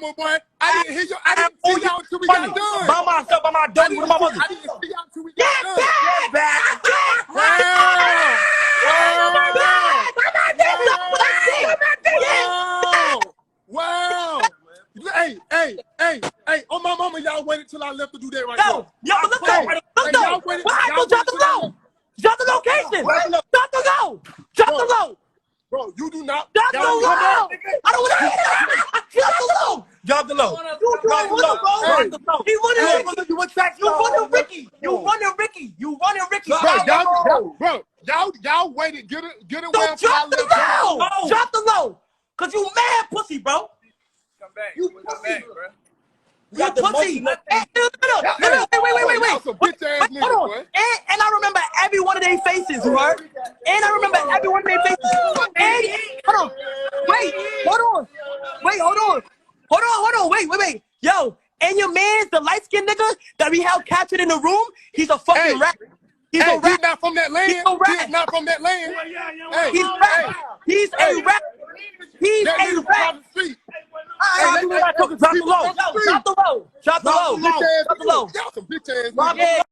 mama, boy. I didn't hear you. I didn't see y'all until we got done. By myself, by my dog, with my mother. I didn't see y'all until we got done. Get back! Wow. Hey, on my mama, y'all waited till I left to do that right now. Yo, but look though. Drop the low. Drop the location. Drop the low. Drop the low. Bro, you do not. Drop the low. I don't want to hear that. Drop the low. Drop the low. Drop the low. He wanted you running Ricky. You running Ricky. You running Ricky. Bro, y'all waited. Get it. Don't drop the low. Drop the low. Cause you mad pussy, bro. Come back. You Come back, bro. You pussy. Wait. Hold on. And I remember every one of their faces, you heard? And I remember every one of their faces. And hold on. Wait. Yo, and your man's the light-skinned nigga that we held captured in the room, he's a fucking rat. He's a rat. He's not from that land. He's a rat. He's not from that land. He's rat. He's a rat. He's a rat. Drop the low. Drop the low. Drop the low. Y'all some bitch ass niggas.